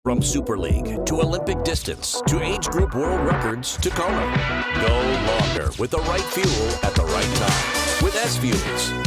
From Super League to Olympic distance to age group world records to Kona. Go longer with the right fuel at the right time with SFuels.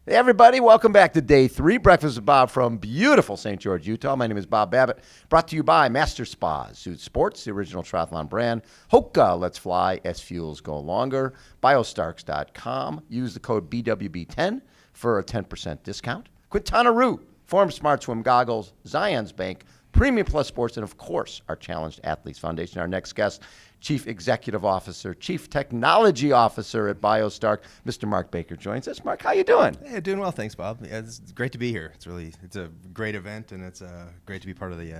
Hey everybody, welcome back to day 3. Breakfast with Bob from beautiful St. George, Utah. My name is Bob Babbitt, brought to you by Master Spas, Zoot Sports, the original triathlon brand, HOKA, Let's Fly, SFuels, Go Longer, Biostarks.com. Use the code BWB10 for a 10% discount. Quintanaroo, Form Smart Swim Goggles, Zions Bank, Premium Plus Sports, and of course, our Challenged Athletes Foundation. Our next guest, Chief Executive Officer, Chief Technology Officer at Biostark, Mr. Mark Baker joins us. Mark, how you doing? Hey, doing well, thanks, Bob. Yeah, it's great to be here. It's a great event, and it's great to be part of the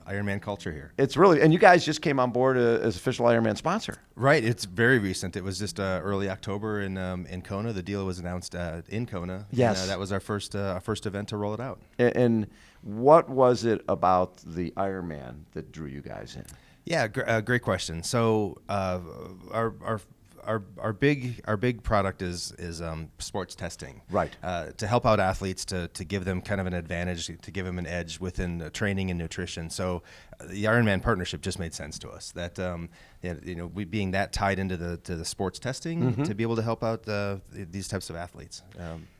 Ironman culture here. It's really, and you guys just came on board as official Ironman sponsor. Right, it's very recent. It was just early October in Kona. The deal was announced in Kona. Yes, and, that was our first event to roll it out. And what was it about the Ironman that drew you guys in? Yeah, great question. So our big product is sports testing, right? To help out athletes to give them kind of an advantage, to give them an edge within training and nutrition. So the Ironman partnership just made sense to us. That we being that tied into the sports testing to be able to help out these types of athletes.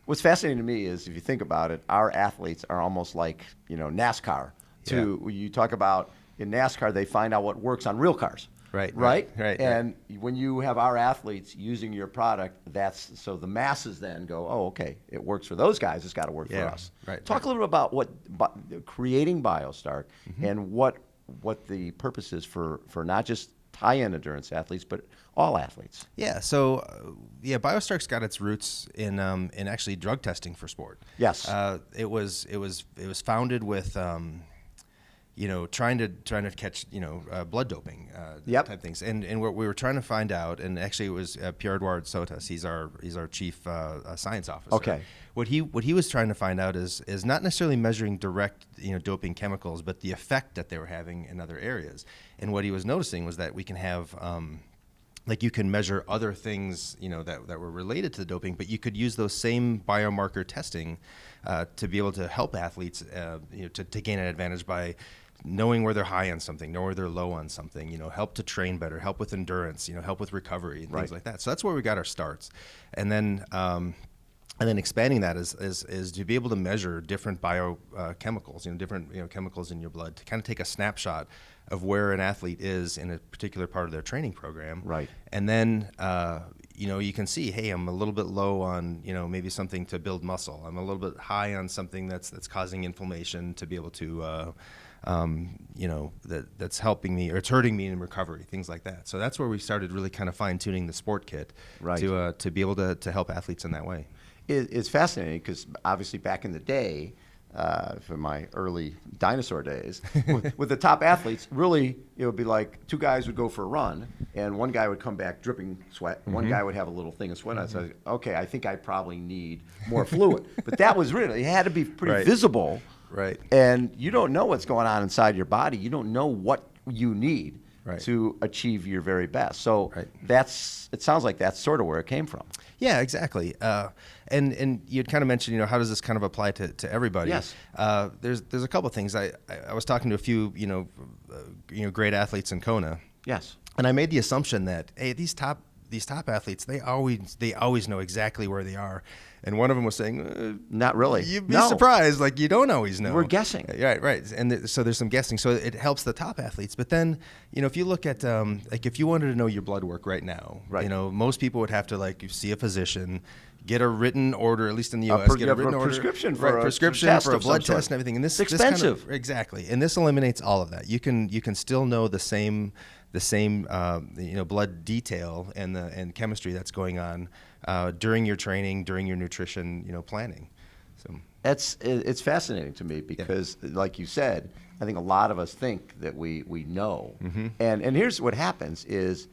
What's fascinating to me is if you think about it, our athletes are almost like NASCAR. You talk about. In NASCAR, they find out what works on real cars. Right. And when you have our athletes using your product, that's so the masses then go, oh, okay, it works for those guys. It's got to work for us. Right. Talk a little bit about what creating Biostark and what the purpose is for not just high-end endurance athletes, but all athletes. Yeah. So, Biostark's got its roots in actually drug testing for sport. Yes. It was founded with. Trying to catch, blood doping type things. And what we were trying to find out, and actually it was Pierre-Edouard Sotas, he's our chief science officer. Okay. What he was trying to find out is not necessarily measuring direct, doping chemicals, but the effect that they were having in other areas. And what he was noticing was that we can have, you can measure other things, that were related to the doping, but you could use those same biomarker testing to be able to help athletes, to gain an advantage by knowing where they're high on something, know where they're low on something, help to train better, help with endurance, help with recovery and things like that. So that's where we got our starts. And then expanding that is to be able to measure different biochemicals, different chemicals in your blood, to kind of take a snapshot of where an athlete is in a particular part of their training program. Right. And then you can see, hey, I'm a little bit low on maybe something to build muscle. I'm a little bit high on something that's causing inflammation, to be able to that's helping me or it's hurting me in recovery, things like that. So that's where we started really kind of fine-tuning the sport kit to be able to help athletes in that way. It's fascinating because obviously back in the day, from my early dinosaur days, with the top athletes, really it would be like two guys would go for a run, and one guy would come back dripping sweat, and one guy would have a little thing of sweat. I'd say, okay, I think I probably need more fluid. But that was really, it had to be pretty visible. Right. And you don't know what's going on inside your body. You don't know what you need to achieve your very best. So it sounds like that's sort of where it came from. Yeah, exactly. And you'd kind of mentioned, how does this kind of apply to everybody? Yes. There's a couple of things. I was talking to a few, great athletes in Kona. Yes. And I made the assumption that, hey, these top athletes, they always know exactly where they are. And one of them was saying, not really. You'd be surprised, you don't always know. We're guessing. Right. And so there's some guessing. So it helps the top athletes. But then, if you look at, if you wanted to know your blood work right now, most people would have to see a physician, get a written order, at least in the U.S., get a written order. Prescription for a blood test and everything. And it's expensive. Exactly. And this eliminates all of that. You can still know the same blood detail and chemistry that's going on during your training, during your nutrition, planning. So It's fascinating to me because, like you said, I think a lot of us think that we know. And here's what happens is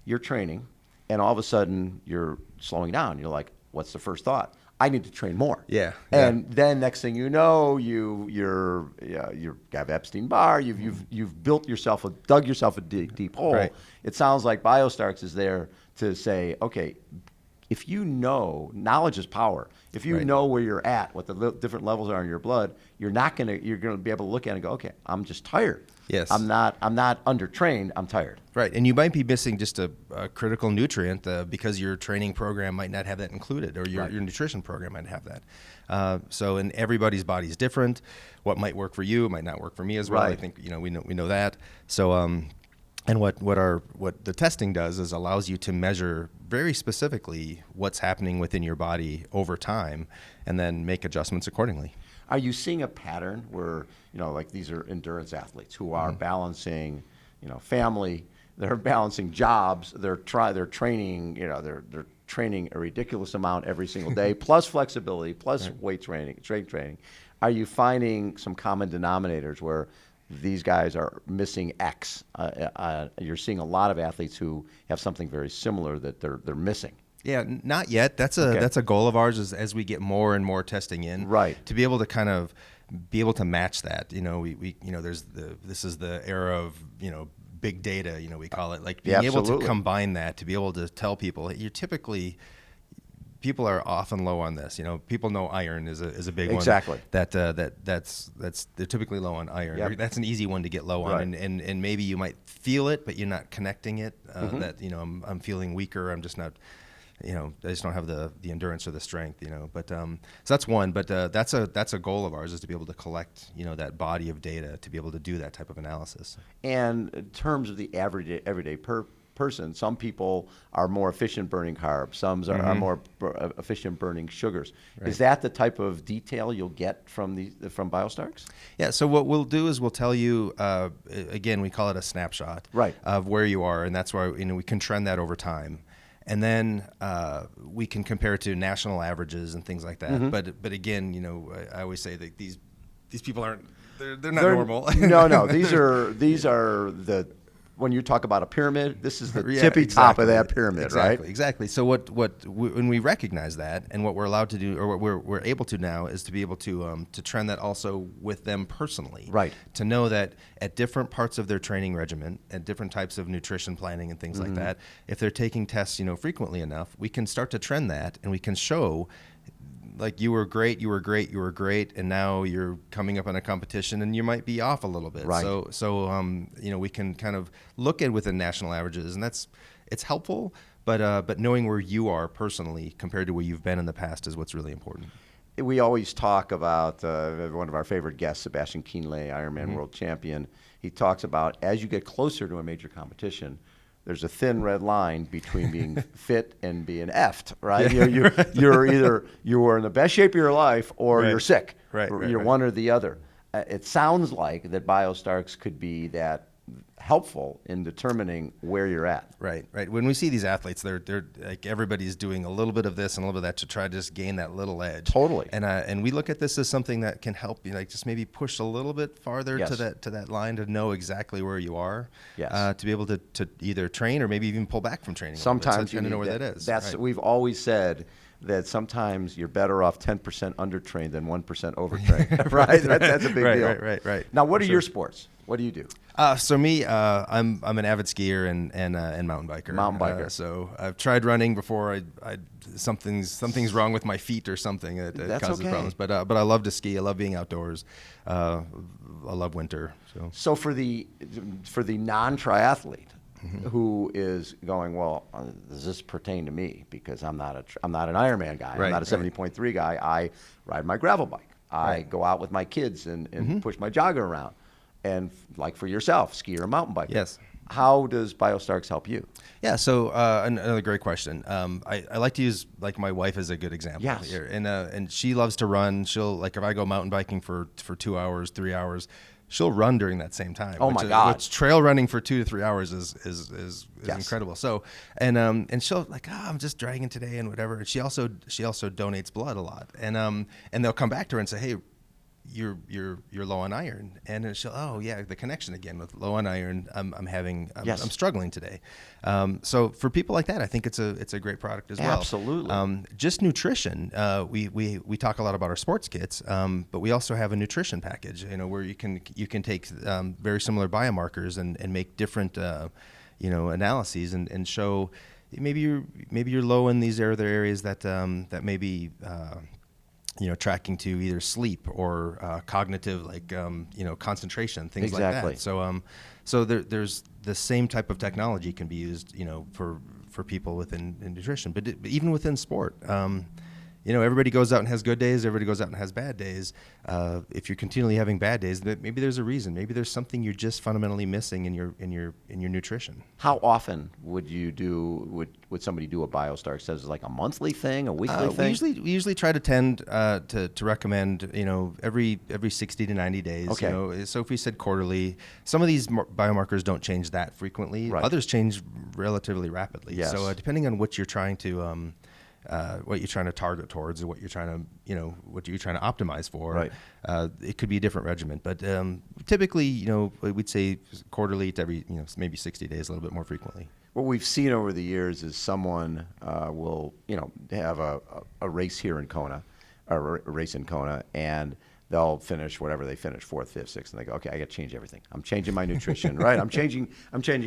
you're training, and all of a sudden you're slowing down. You're like, what's the first thought? I need to train more. Yeah. And then next thing you know, you have Epstein-Barr. You've dug yourself a deep hole. Right. It sounds like Biostarks is there to say, okay, if you know, knowledge is power. If you know where you're at, what the different levels are in your blood, you're gonna be able to look at it and go, okay, I'm just tired. Yes. I'm not undertrained. I'm tired. Right, and you might be missing just a critical nutrient because your training program might not have that included, or your nutrition program might have that. So, and everybody's body is different. What might work for you might not work for me as well. Right. I think we know that. So, and what the testing does is allows you to measure very specifically what's happening within your body over time, and then make adjustments accordingly. Are you seeing a pattern where, like these are endurance athletes who are balancing, family, they're balancing jobs, they're training, they're training a ridiculous amount every single day, plus flexibility, plus weight training, strength training. Are you finding some common denominators where these guys are missing X? You're seeing a lot of athletes who have something very similar that they're missing. Yeah, not yet. That's a goal of ours as we get more and more testing in. Right. To be able to kind of be able to match that. This is the era of, big data, we call it, like being able to combine that, to be able to tell people people are often low on this. People know iron is a big one. Exactly. That's they're typically low on iron. Yep. That's an easy one to get low on, and maybe you might feel it, but you're not connecting it. That I'm feeling weaker. I'm just not. I just don't have the endurance or the strength. But so that's one. But that's a goal of ours, is to be able to collect that body of data to be able to do that type of analysis. And in terms of the everyday person, some people are more efficient burning carbs, some are more efficient burning sugars. Right. Is that the type of detail you'll get from Biostarks? Yeah. So what we'll do is we'll tell you, again, we call it a snapshot of where you are, and that's why we can trend that over time. And then we can compare it to national averages and things like that. But again, I always say that these people aren't they're not normal. No, these are the, when you talk about a pyramid, this is the tippy top of that pyramid, right? Exactly. So when we recognize that, and what we're allowed to do, or what we're able to now, is to be able to trend that also with them personally. Right. To know that at different parts of their training regimen, at different types of nutrition planning and things like that, if they're taking tests, frequently enough, we can start to trend that, and we can show, like, you were great, and now you're coming up on a competition and you might be off a little bit. Right. So we can kind of look at within national averages, and it's helpful, but knowing where you are personally compared to where you've been in the past is what's really important. We always talk about one of our favorite guests, Sebastian Kienle, Ironman world champion. He talks about, as you get closer to a major competition, there's a thin red line between being fit and being effed, right? Yeah, you're either you are in the best shape of your life or you're sick. Right. You're one or the other. It sounds like that Biostarks could be that helpful in determining where you're at. Right. When we see these athletes, they're like, everybody's doing a little bit of this and a little bit of that to try to just gain that little edge. Totally. And we look at this as something that can help you, like, just maybe push a little bit farther to that line, to know exactly where you are. Yes. To be able to either train or maybe even pull back from training. Sometimes you know where that is. That's right. We've always said that sometimes you're better off 10% undertrained than 1% overtrained. Right? That's a big deal. Right. Now, what are your sports? What do you do? So me, I'm an avid skier and mountain biker. Mountain biker. So I've tried running before. Something's wrong with my feet or something that causes problems. But I love to ski. I love being outdoors. I love winter. So for the non-triathlete who is going, well, does this pertain to me? Because I'm not an Ironman guy. I'm not a 70.3 guy. I ride my gravel bike. I go out with my kids and push my jogger around. And like for yourself, skier or mountain biker. Yes. How does Biostarks help you? Yeah, so another great question. I like to use, like, my wife as a good example here. And she loves to run. She'll, like, if I go mountain biking for 2 hours, 3 hours, she'll run during that same time. Oh my God! Which trail running for 2 to 3 hours is Yes. incredible. So and she'll like, I'm just dragging today and whatever. And she also donates blood a lot. And they'll come back to her and say, hey, you're low on iron, and then she'll, oh yeah, the connection again with low on iron. I'm struggling today. So for people like that, I think it's a great product as well. Absolutely. Just nutrition. We talk a lot about our sports kits, but we also have a nutrition package. Where you can take very similar biomarkers and make different analyses and show maybe you're low in these other areas that maybe. Tracking to either sleep or cognitive, like concentration, things Exactly. like that. So there's the same type of technology can be used, for people within nutrition, but even within sport. Everybody goes out and has good days. Everybody goes out and has bad days. If you're continually having bad days, maybe there's a reason. Maybe there's something you're just fundamentally missing in your nutrition. How often would somebody do a Biostarks? Says like a monthly thing, a weekly thing? We usually try to tend to recommend every 60 to 90 days. Okay. So if we said quarterly, some of these biomarkers don't change that frequently. Right. Others change relatively rapidly. Yes. So depending on what you're trying to target towards, or what you're trying to optimize for, right. It could be a different regimen. But typically, we'd say quarterly to every maybe 60 days, a little bit more frequently. What we've seen over the years is someone will have a race here in Kona, or a race in Kona, and they'll finish whatever they finish, 4th, 5th, 6th, and they go, okay, I got to change everything. I'm changing my nutrition, right? I'm changing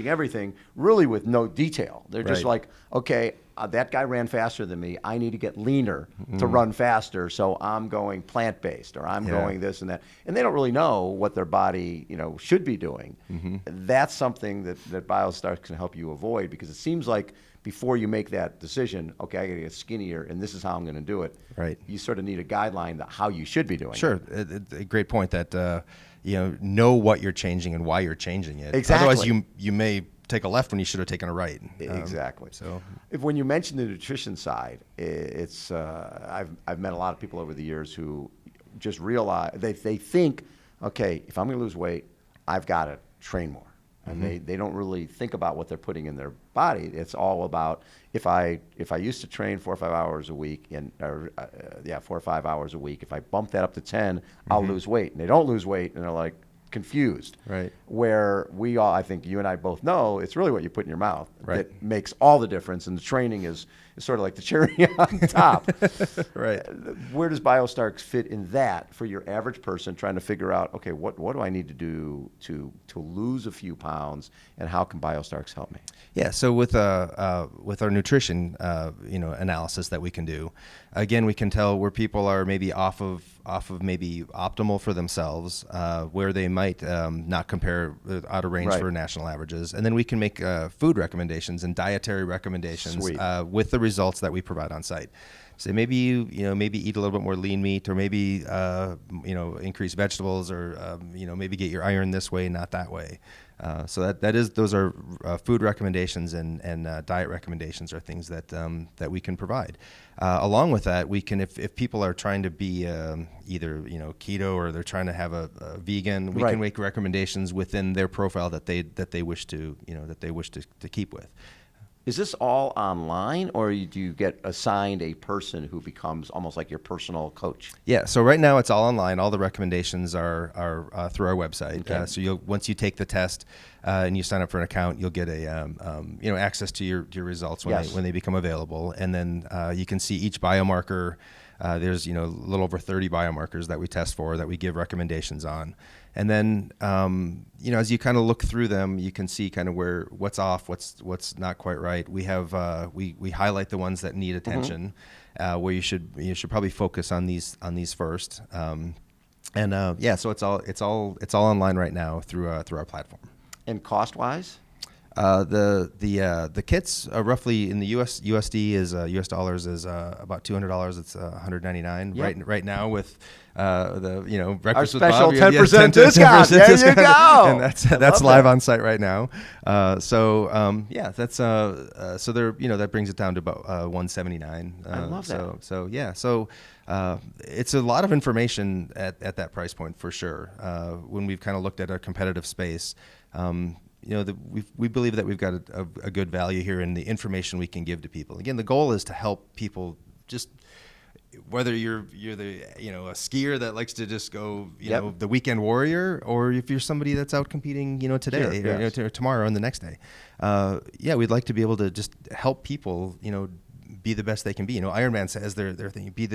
everything, really with no detail. They're just Right. like, okay, that guy ran faster than me. I need to get leaner to run faster, so I'm going plant-based, or I'm going this and that. And they don't really know what their body, should be doing. That's something that Biostarks can help you avoid, because it seems like before you make that decision, okay, I got to get skinnier, and this is how I'm going to do it. Right. You sort of need a guideline to how you should be doing Sure. it. A great point that, know what you're changing and why you're changing it. Exactly. Otherwise, you may take a left when you should have taken a right. Exactly. So when you mention the nutrition side, it's I've met a lot of people over the years who just realize they think, okay, if I'm going to lose weight, I've got to train more. And they don't really think about what they're putting in their body. It's all about, if I used to train 4 or 5 hours a week, 4 or 5 hours a week, if I bump that up to 10, I'll lose weight. And they don't lose weight, and they're like confused. Right. Where we all, I think you and I both know, it's really what you put in your mouth Right. that makes all the difference. And the training is sort of like the cherry on top. Right. Where does Biostarks fit in that for your average person trying to figure out, okay, what do I need to do to lose a few pounds, and how can Biostarks help me? Yeah. So with our nutrition, analysis that we can do, again, we can tell where people are maybe off of maybe optimal for themselves, where they might not compare out of range Right. for national averages, and then we can make food recommendations and dietary recommendations with the results that we provide on site. So maybe maybe eat a little bit more lean meat, or maybe increase vegetables, or maybe get your iron this way, not that way. So those are food recommendations and diet recommendations are things that we can provide. Along with that, we can, if people are trying to be either keto, or they're trying to have a vegan, we Right. can make recommendations within their profile that they wish to to keep with. Is this all online, or do you get assigned a person who becomes almost like your personal coach? Yeah, so right now it's all online. All the recommendations are through our website. Okay. So once you take the test and you sign up for an account, you'll get a access to your results when they become available, and then you can see each biomarker. There's a little over 30 biomarkers that we test for, that we give recommendations on. And then, as you kind of look through them, you can see kind of what's off, what's not quite right. We have we highlight the ones that need attention, where you should probably focus on these first. So it's all online right now through our platform. And cost-wise? The kits are roughly in the USD is US dollars is about $200. It's $199 right now with the breakfast with special Bob. 10% discount. There you go. And that's live on site right now. That's so there that brings it down to about $179. I love that. So it's a lot of information at that price point for sure. When we've kind of looked at our competitive space. We believe that we've got a good value here in the information we can give to people. Again, the goal is to help people, just whether you're the a skier that likes to just go the weekend warrior, or if you're somebody that's out competing today or tomorrow and the next day. We'd like to be able to just help people be the best they can be. Ironman says their thing, be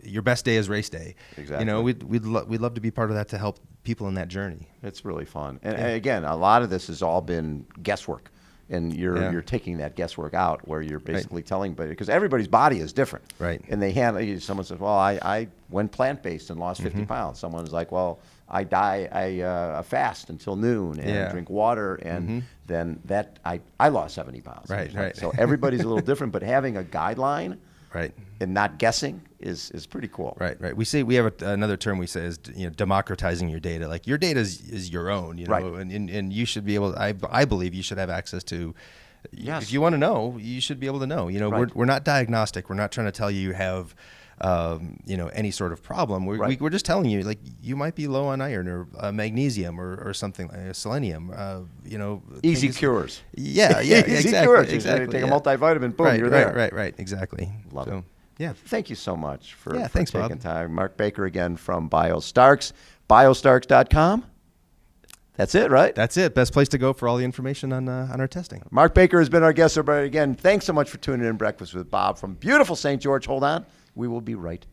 your best day is race day. Exactly. We'd love to be part of that to help people in that journey. It's really fun. And again, a lot of this has all been guesswork. And you're taking that guesswork out, where you're basically telling, because everybody's body is different. Right. And they handle, someone says, well, I went plant-based and lost 50 pounds. Someone's like, well, I fast until noon and drink water, and then I lost 70 pounds. Right. So everybody's a little different, but having a guideline and not guessing is pretty cool. Right. We have another term we say is democratizing your data. Like, your data is your own, and you should be able to, I believe you should have access to. Yes. If you want to know, you should be able to know. We're not diagnostic. We're not trying to tell you have any sort of problem. We're just telling you, like, you might be low on iron or magnesium or something like selenium. Easy cures. Yeah, Easy exactly. cures. Exactly. Take a multivitamin, boom, you're there. Right. Exactly. Love it. Yeah. Thank you so much for thanks, taking Bob. time. Mark Baker again from Biostarks. Biostarks.com. That's it, right? That's it. Best place to go for all the information on our testing. Mark Baker has been our guest. Everybody, again, thanks so much for tuning in. Breakfast with Bob from beautiful St. George. Hold on. We will be right